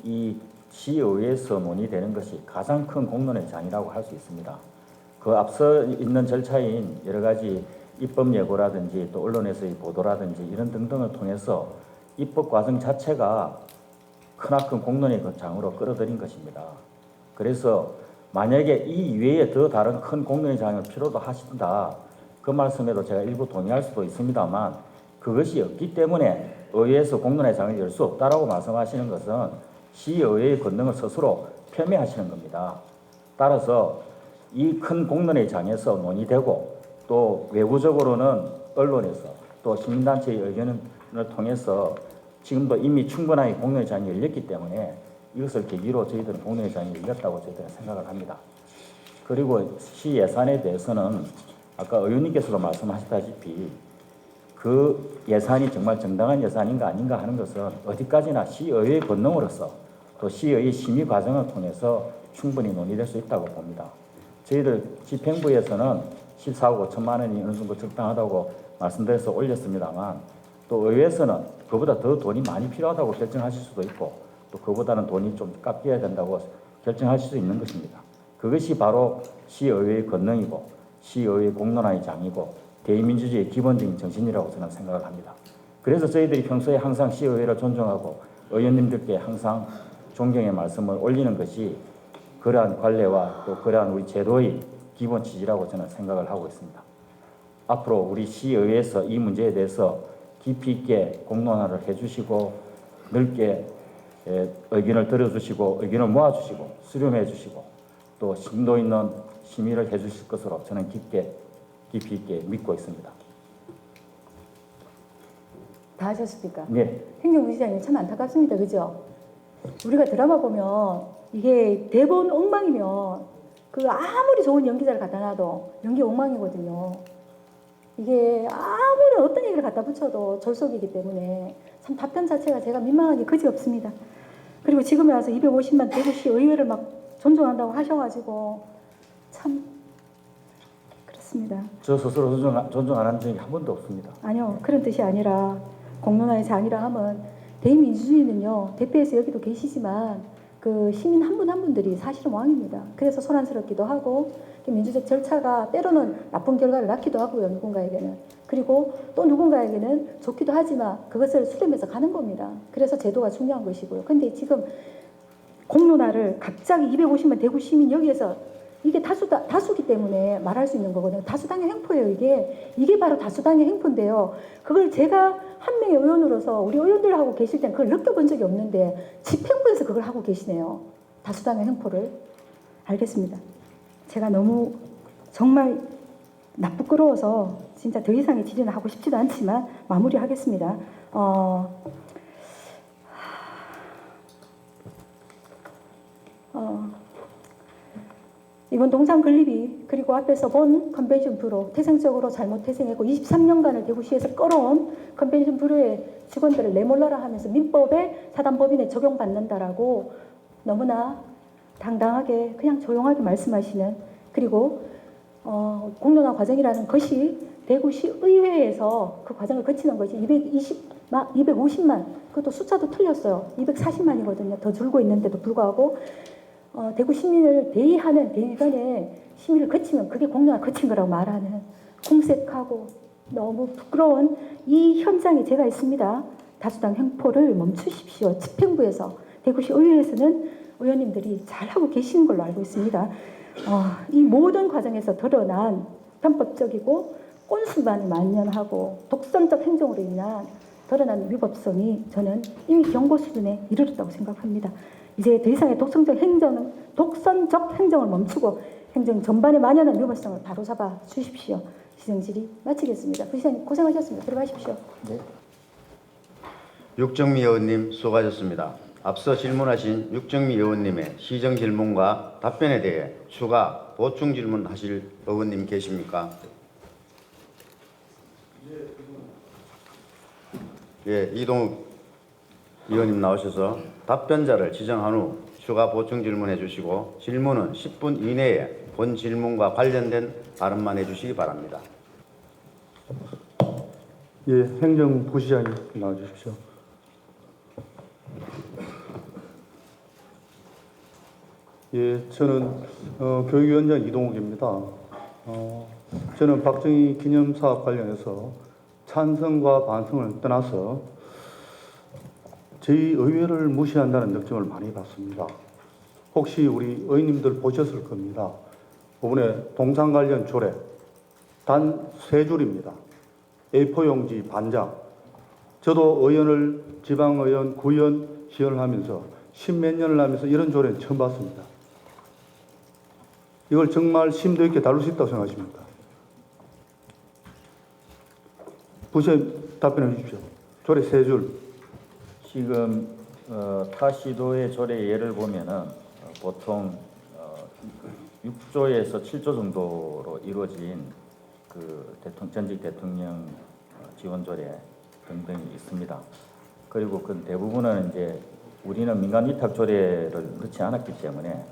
이 시의회에서 논의되는 것이 가장 큰 공론의 장이라고 할 수 있습니다. 그 앞서 있는 절차인 여러 가지 입법 예고라든지 또 언론에서의 보도라든지 이런 등등을 통해서 입법 과정 자체가 크나큰 공론의 그 장으로 끌어들인 것입니다. 그래서 만약에 이 이외에 더 다른 큰 공론의 장을 필요로 하신다. 그 말씀에도 제가 일부 동의할 수도 있습니다만 그것이 없기 때문에 의회에서 공론의 장을 열 수 없다라고 말씀하시는 것은 시의회의 권능을 스스로 폄훼하시는 겁니다. 따라서 이 큰 공론의 장에서 논의되고 또 외부적으로는 언론에서 또 시민단체의 의견을 통해서 지금도 이미 충분하게 공론의 장이 열렸기 때문에 이것을 계기로 저희들은 공론의 장이 열렸다고 저희들은 생각을 합니다. 그리고 시 예산에 대해서는 아까 의원님께서도 말씀하셨다시피 그 예산이 정말 정당한 예산인가 아닌가 하는 것은 어디까지나 시의회의 권능으로서 또 시의회 심의 과정을 통해서 충분히 논의될 수 있다고 봅니다. 저희들 집행부에서는 14억 5천만 원이 어느 정도 적당하다고 말씀드려서 올렸습니다만 또 의회에서는 그보다 더 돈이 많이 필요하다고 결정하실 수도 있고 또 그보다는 돈이 좀 깎여야 된다고 결정하실 수 있는 것입니다. 그것이 바로 시의회의 권능이고 시의회의 공론화의 장이고 대의민주주의의 기본적인 정신이라고 저는 생각을 합니다. 그래서 저희들이 평소에 항상 시의회를 존중하고 의원님들께 항상 존경의 말씀을 올리는 것이 그러한 관례와 또 그러한 우리 제도의 기본 취지라고 저는 생각을 하고 있습니다. 앞으로 우리 시의회에서 이 문제에 대해서 깊이 있게 공론화를 해주시고 넓게 의견을 들어주시고 의견을 모아주시고 수렴해 주시고 또 심도 있는 심의를 해주실 것으로 저는 깊이 있게 믿고 있습니다. 다 하셨습니까? 네. 행정부시장님 참 안타깝습니다. 그죠? 우리가 드라마 보면 이게 대본 엉망이면 그 아무리 좋은 연기자를 갖다 놔도 연기 엉망이거든요. 이게 아무리 어떤 얘기를 갖다 붙여도 졸속이기 때문에 참 답변 자체가 제가 민망하게 그지없습니다. 그리고 지금에 와서 250만 대구시 의회를 막 존중한다고 하셔가지고 참 그렇습니다. 저 스스로 존중 안 한 적이 한 번도 없습니다. 아니요, 그런 뜻이 아니라 공론화의 장이라 하면 대의민주주의는요, 대표에서 여기도 계시지만 그 시민 한 분 한 분들이 사실은 왕입니다. 그래서 소란스럽기도 하고 민주적 절차가 때로는 나쁜 결과를 낳기도 하고요, 누군가에게는. 그리고 또 누군가에게는 좋기도 하지만 그것을 수렴해서 가는 겁니다. 그래서 제도가 중요한 것이고요. 근데 지금 공론화를 갑자기 250만 대구 시민 여기에서 이게 다수기 때문에 말할 수 있는 거거든요. 다수당의 행포예요, 이게. 이게 바로 다수당의 행포인데요. 그걸 제가 한 명의 의원으로서 우리 의원들 하고 계실 때는 그걸 느껴본 적이 없는데 집행부에서 그걸 하고 계시네요. 다수당의 행포를. 알겠습니다. 제가 너무 정말 부끄러워서 진짜 더 이상의 질의는 하고 싶지도 않지만 마무리하겠습니다. 이번 동산 건립이 그리고 앞에서 본 컨벤션 뷰로 태생적으로 잘못 태생했고 23년간을 대구시에서 끌어온 컨벤션 뷰로의 직원들을 내몰라라 하면서 민법에 사단법인에 적용받는다라고 너무나 당당하게 그냥 조용하게 말씀하시는, 그리고 공론화 과정이라는 것이 대구시 의회에서 그 과정을 거치는 것이 250만, 그것도 숫자도 틀렸어요. 240만이거든요. 더 줄고 있는데도 불구하고 대구 시민을 대의하는 대의관의 심의를 거치면 그게 공론화 거친 거라고 말하는 공색하고 너무 부끄러운 이 현장에 제가 있습니다. 다수당 행포를 멈추십시오. 집행부에서, 대구시 의회에서는 의원님들이 잘하고 계시는 걸로 알고 있습니다. 이 모든 과정에서 드러난 편법적이고 꼰수만을 만연하고 독선적 행정으로 인한 드러난 위법성이 저는 이미 경고 수준에 이르렀다고 생각합니다. 이제 더 이상의 독선적 행정을 멈추고 행정 전반에 만연한 위법성을 바로잡아 주십시오. 시정질의 마치겠습니다. 부시장님 고생하셨습니다. 들어가십시오. 네. 육정미 의원님 수고하셨습니다. 앞서 질문하신 육정미 의원님의 시정 질문과 답변에 대해 추가 보충 질문하실 의원님 계십니까? 예, 이동욱 의원님 나오셔서 답변자를 지정한 후 추가 보충 질문해 주시고 질문은 10분 이내에 본 질문과 관련된 발언만 해주시기 바랍니다. 예, 행정부시장님 나와주십시오. 예, 저는 교육위원장 이동욱입니다. 저는 박정희 기념사업 관련해서 찬성과 반성을 떠나서 저희 의회를 무시한다는 느낌을 많이 받습니다. 혹시 우리 의원님들 보셨을 겁니다. 이번에 동산 관련 조례 단 3줄입니다. A4 용지 반장. 저도 의원을 지방의원, 구의원, 시연을 하면서 10몇 년을 하면서 이런 조례는 처음 봤습니다. 이걸 정말 심도 있게 다룰 수 있다고 생각하십니까? 부시장님 답변해 주십시오. 조례 3줄. 지금 타 시도의 조례 예를 보면은 보통 6조에서 7조 정도로 이루어진 그 전직 대통령 지원 조례 등등이 있습니다. 그리고 그 대부분은 이제 우리는 민간 위탁 조례를 넣지 않았기 때문에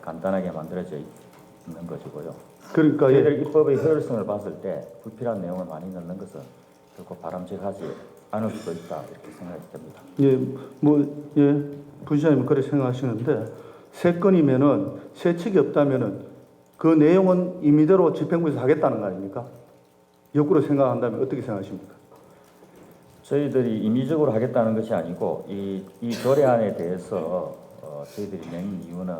간단하게 만들어져 있는 것이고요. 그러니까 저희들 입법의 효율성을 봤을 때 불필요한 내용을 많이 넣는 것은 결코 바람직하지 않을 수도 있다 이렇게 생각이 듭니다. 부시장님은 그렇게 생각하시는데 세 건이면은 세칙이 없다면은 그 내용은 임의대로 집행부에서 하겠다는 거 아닙니까? 역으로 생각한다면 어떻게 생각하십니까? 저희들이 임의적으로 하겠다는 것이 아니고 이 조례안에 대해서 저희들이 낸 이유는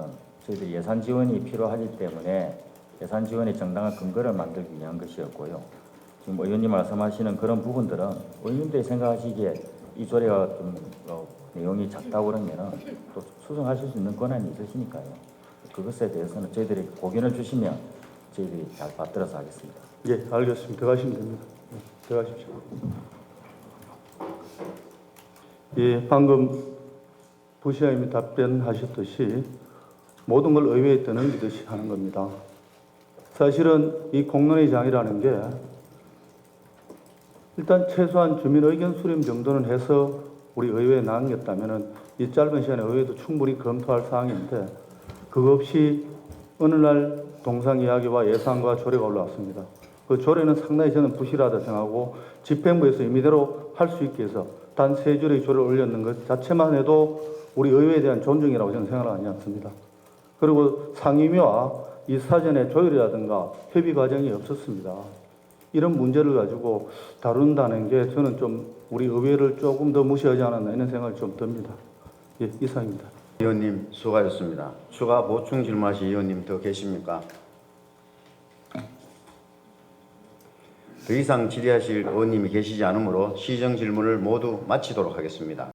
저희들이 예산 지원이 필요하기 때문에 예산 지원의 정당한 근거를 만들기 위한 것이었고요. 지금 의원님 말씀하시는 그런 부분들은 의원님들이 생각하시기에 이 조례가 좀 내용이 작다고 그러면은 또 수정하실 수 있는 권한이 있으시니까요. 그것에 대해서는 저희들이 고견을 주시면 저희들이 잘 받들어서 하겠습니다. 예, 알겠습니다. 들어가시면 됩니다. 예, 들어가십시오. 예, 방금 부시장님이 답변하셨듯이 모든 걸 의회에 떠넘기듯이 하는 겁니다. 사실은 이 공론회장이라는 게 일단 최소한 주민 의견 수렴 정도는 해서 우리 의회에 남겼다면은 이 짧은 시간에 의회도 충분히 검토할 사항인데 그거 없이 어느 날 동상 이야기와 예산과 조례가 올라왔습니다. 그 조례는 상당히 저는 부실하다 생각하고 집행부에서 임의대로 할 수 있게 해서 단 3줄의 조례를 올렸는 것 자체만 해도 우리 의회에 대한 존중이라고 저는 생각을 하지 않습니다. 그리고 상임위와 이 사전에 조율이라든가 협의 과정이 없었습니다. 이런 문제를 가지고 다룬다는 게 저는 좀 우리 의회를 조금 더 무시하지 않았나 이런 생각이 좀 듭니다. 예, 이상입니다. 의원님 수고하셨습니다. 추가 보충 질문하실 의원님 더 계십니까? 더 이상 질의하실 의원님이 계시지 않으므로 시정 질문을 모두 마치도록 하겠습니다.